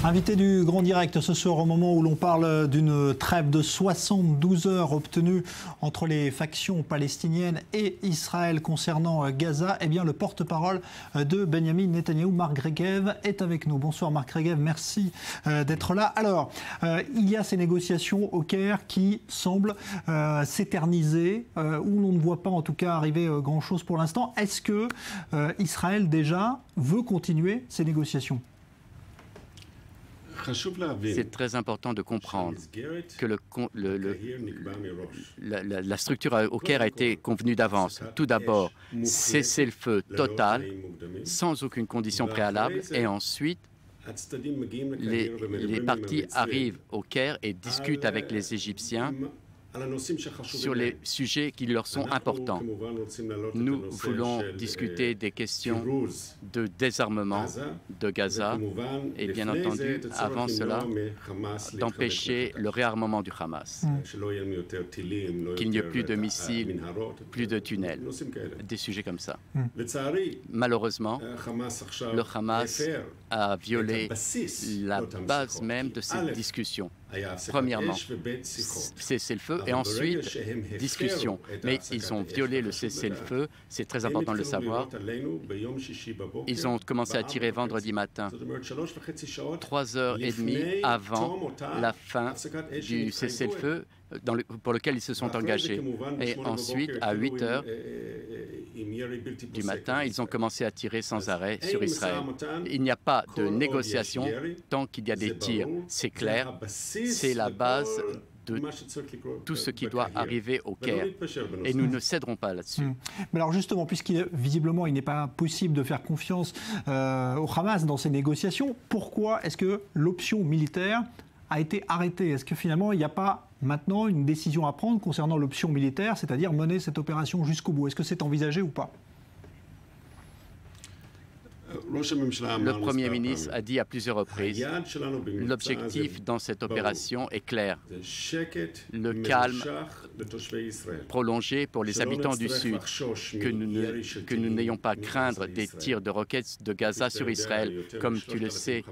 Invité du Grand Direct ce soir, au moment où l'on parle d'une trêve de 72 heures obtenue entre les factions palestiniennes et Israël concernant Gaza, eh bien le porte-parole de Benjamin Netanyahou, Marc Regev, est avec nous. Bonsoir Marc Regev, merci d'être là. Alors, il y a ces négociations au Caire qui semblent s'éterniser, où l'on ne voit pas en tout cas arriver grand-chose pour l'instant. Est-ce que Israël déjà veut continuer ces négociations ? C'est très important de comprendre que la structure au Caire a été convenue d'avance. Tout d'abord, cesser le feu total, sans aucune condition préalable, et ensuite, les parties arrivent au Caire et discutent avec les Égyptiens sur les sujets qui leur sont importants. Nous voulons discuter des questions de désarmement de Gaza et bien entendu, avant cela, d'empêcher le réarmement du Hamas. Qu'il n'y ait plus de missiles, plus de tunnels, des sujets comme ça. Malheureusement, le Hamas a violé la base même de cette discussion. Premièrement, cessez-le-feu et ensuite discussion. Mais ils ont violé le cessez-le-feu, c'est très important de le savoir. Ils ont commencé à tirer vendredi matin, 3h30 avant la fin du cessez-le-feu pour lequel ils se sont engagés. Et ensuite, à 8h du matin, ils ont commencé à tirer sans arrêt sur Israël. Il n'y a pas de négociation tant qu'il y a des tirs. C'est clair, c'est la base de tout ce qui doit arriver au Caire. Et nous ne céderons pas là-dessus. Mais alors justement, visiblement il n'est pas possible de faire confiance au Hamas dans ces négociations, pourquoi est-ce que l'option militaire a été arrêtée? Est-ce que finalement il n'y a pas maintenant une décision à prendre concernant l'option militaire, c'est-à-dire mener cette opération jusqu'au bout? Est-ce que c'est envisagé ou pas? Le Premier ministre a dit à plusieurs reprises, l'objectif dans cette opération est clair. Le calme prolongé pour les habitants du Sud, que nous n'ayons pas à craindre des tirs de roquettes de Gaza sur Israël. Comme tu le sais,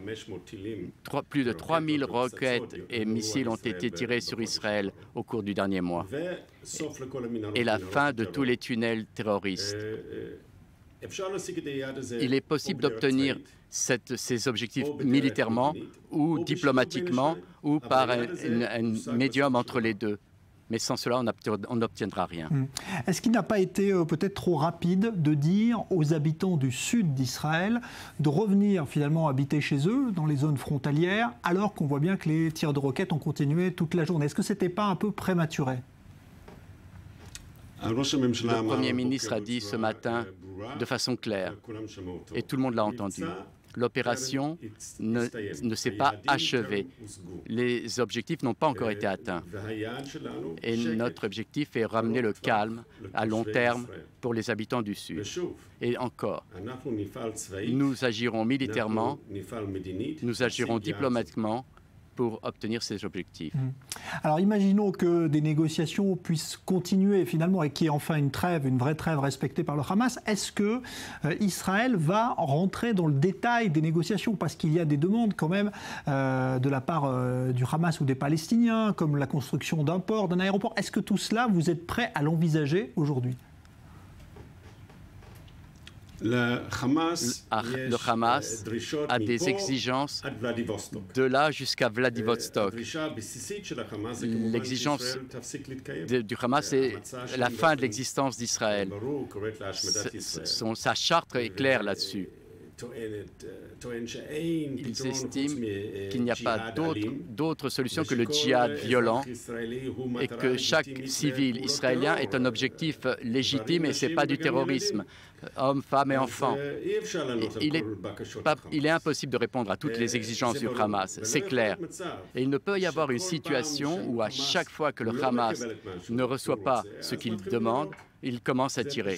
plus de 3000 roquettes et missiles ont été tirés sur Israël au cours du dernier mois. Et la fin de tous les tunnels terroristes. Il est possible d'obtenir ces objectifs militairement ou diplomatiquement ou par un médium entre les deux. Mais sans cela, on n'obtiendra rien. Est-ce qu'il n'a pas été peut-être trop rapide de dire aux habitants du sud d'Israël de revenir finalement habiter chez eux, dans les zones frontalières, alors qu'on voit bien que les tirs de roquettes ont continué toute la journée? Est-ce que ce n'était pas un peu prématuré? Le Premier ministre a dit ce matin de façon claire, et tout le monde l'a entendu, l'opération ne s'est pas achevée. Les objectifs n'ont pas encore été atteints. Et notre objectif est ramener le calme à long terme pour les habitants du Sud. Et encore, nous agirons militairement, nous agirons diplomatiquement, pour obtenir ces objectifs. Alors imaginons que des négociations puissent continuer finalement et qu'il y ait enfin une trêve, une vraie trêve respectée par le Hamas. Est-ce que Israël va rentrer dans le détail des négociations? Parce qu'il y a des demandes quand même de la part du Hamas ou des Palestiniens, comme la construction d'un port, d'un aéroport. Est-ce que tout cela, vous êtes prêt à l'envisager aujourd'hui? Le Hamas a des exigences de là jusqu'à Vladivostok. L'exigence du Hamas, c'est la fin de l'existence d'Israël. Sa charte est claire là-dessus. Ils estiment qu'il n'y a pas d'autre solution que le djihad violent et que chaque civil israélien est un objectif légitime et ce n'est pas du terrorisme. Hommes, femmes et enfants. Il est impossible de répondre à toutes les exigences du Hamas, c'est clair. Et il ne peut y avoir une situation où à chaque fois que le Hamas ne reçoit pas ce qu'il demande, il commence à tirer.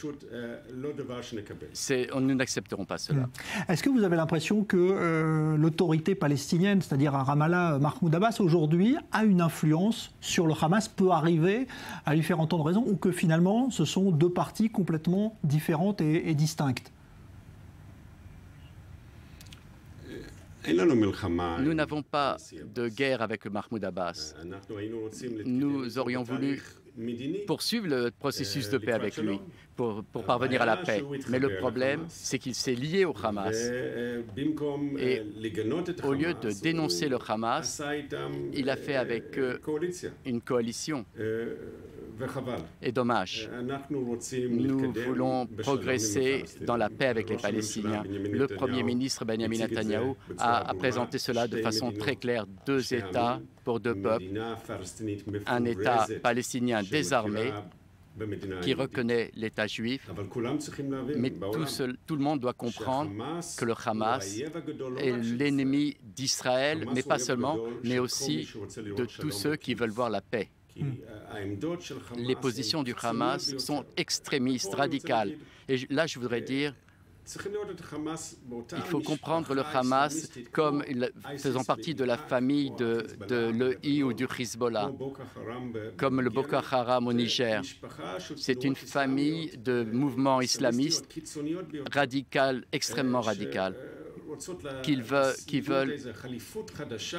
Nous n'accepterons pas cela. Est-ce que vous avez l'impression que l'autorité palestinienne, c'est-à-dire à Ramallah, Mahmoud Abbas, aujourd'hui, a une influence sur le Hamas, peut arriver à lui faire entendre raison, ou que finalement, ce sont deux parties complètement différentes et distinctes? Nous n'avons pas de guerre avec Mahmoud Abbas. Nous aurions voulu poursuivre le processus de paix avec lui pour parvenir à la paix. Mais le problème, c'est qu'il s'est lié au Hamas. Et au lieu de dénoncer le Hamas, il a fait avec eux une coalition. Et dommage. Nous voulons progresser dans la paix avec les Palestiniens. Le Premier ministre Benjamin Netanyahou a présenté cela de façon très claire. 2 États pour 2 peuples. Un État palestinien désarmé qui reconnaît l'État juif. Mais tout le monde doit comprendre que le Hamas est l'ennemi d'Israël, mais pas seulement, mais aussi de tous ceux qui veulent voir la paix. Les positions du Hamas sont extrémistes, radicales. Et là, je voudrais dire, il faut comprendre le Hamas comme faisant partie de la famille de l'EI ou du Hezbollah, comme le Boko Haram au Niger. C'est une famille de mouvements islamistes radicaux, extrêmement radicaux, qui veulent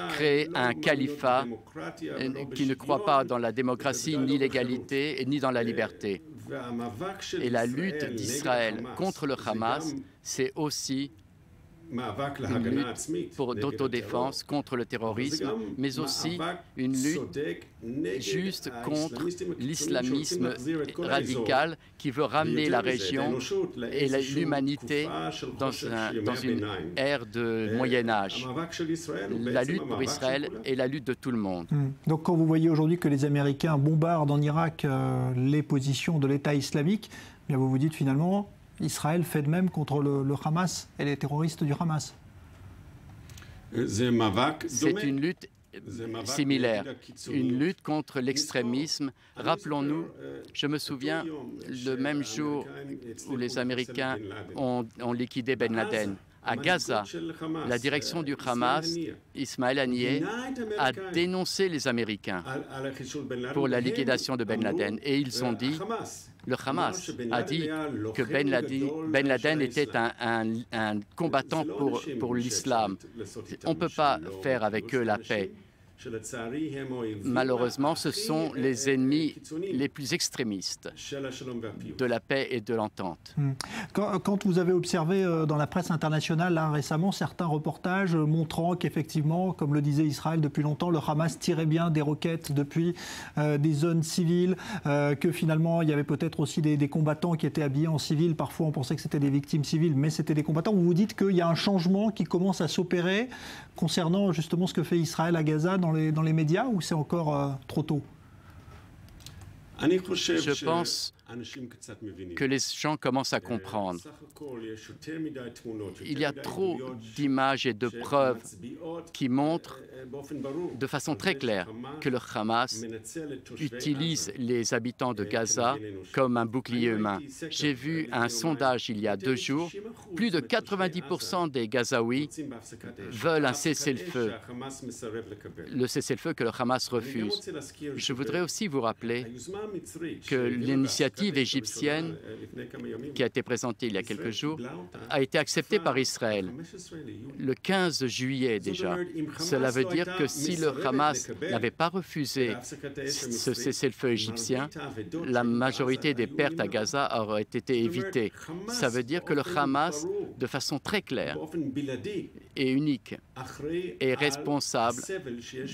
créer un califat qui ne croit pas dans la démocratie, ni l'égalité, ni dans la liberté. Et la lutte d'Israël contre le Hamas, c'est aussi une lutte d'autodéfense contre le terrorisme, mais aussi une lutte juste contre l'islamisme radical qui veut ramener la région et l'humanité dans une ère de Moyen-Âge. La lutte pour Israël est la lutte de tout le monde. Donc quand vous voyez aujourd'hui que les Américains bombardent en Irak les positions de l'État islamique, bien vous vous dites finalement Israël fait de même contre le Hamas et les terroristes du Hamas. C'est une lutte similaire, une lutte contre l'extrémisme. Rappelons-nous, je me souviens, le même jour où les Américains ont liquidé Ben Laden, à Gaza, la direction du Hamas, Ismaël Haniyeh, a dénoncé les Américains pour la liquidation de Ben Laden. Et ils ont dit, le Hamas a dit que Ben Laden était un combattant pour l'islam. On ne peut pas faire avec eux la paix. Malheureusement, ce sont les ennemis les plus extrémistes de la paix et de l'entente. Quand vous avez observé dans la presse internationale là, récemment certains reportages montrant qu'effectivement, comme le disait Israël depuis longtemps, le Hamas tirait bien des roquettes depuis des zones civiles, que finalement il y avait peut-être aussi des combattants qui étaient habillés en civil, parfois on pensait que c'était des victimes civiles, mais c'était des combattants. Vous vous dites qu'il y a un changement qui commence à s'opérer concernant justement ce que fait Israël à Gaza dans les médias, ou c'est encore trop tôt? Je pense que les gens commencent à comprendre. Il y a trop d'images et de preuves qui montrent de façon très claire que le Hamas utilise les habitants de Gaza comme un bouclier humain. J'ai vu un sondage il y a 2 jours. Plus de 90% des Gazaouis veulent un cessez-le-feu. Le cessez-le-feu que le Hamas refuse. Je voudrais aussi vous rappeler que l'initiative égyptienne qui a été présentée il y a quelques jours a été acceptée par Israël le 15 juillet déjà. Cela veut dire que si le Hamas n'avait pas refusé ce cessez-le-feu égyptien, la majorité des pertes à Gaza auraient été évitées. Ça veut dire que le Hamas, de façon très claire et unique, est responsable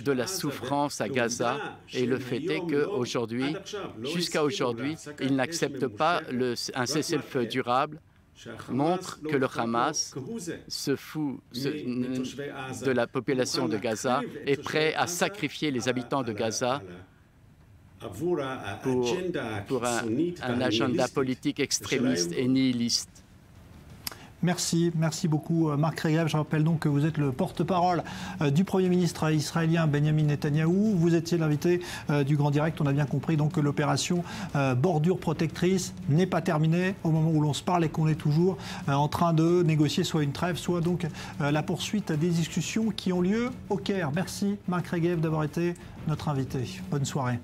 de la souffrance à Gaza, et le fait est qu'aujourd'hui, jusqu'à aujourd'hui, il n'accepte pas un cessez-le-feu durable, montre que le Hamas se fout de la population de Gaza, est prêt à sacrifier les habitants de Gaza pour un agenda politique extrémiste et nihiliste. Merci beaucoup Marc Regev. Je rappelle donc que vous êtes le porte-parole du Premier ministre israélien Benjamin Netanyahou. Vous étiez l'invité du Grand Direct. On a bien compris donc que l'opération bordure protectrice n'est pas terminée au moment où l'on se parle et qu'on est toujours en train de négocier soit une trêve, soit donc la poursuite des discussions qui ont lieu au Caire. Merci Marc Regev d'avoir été notre invité. Bonne soirée.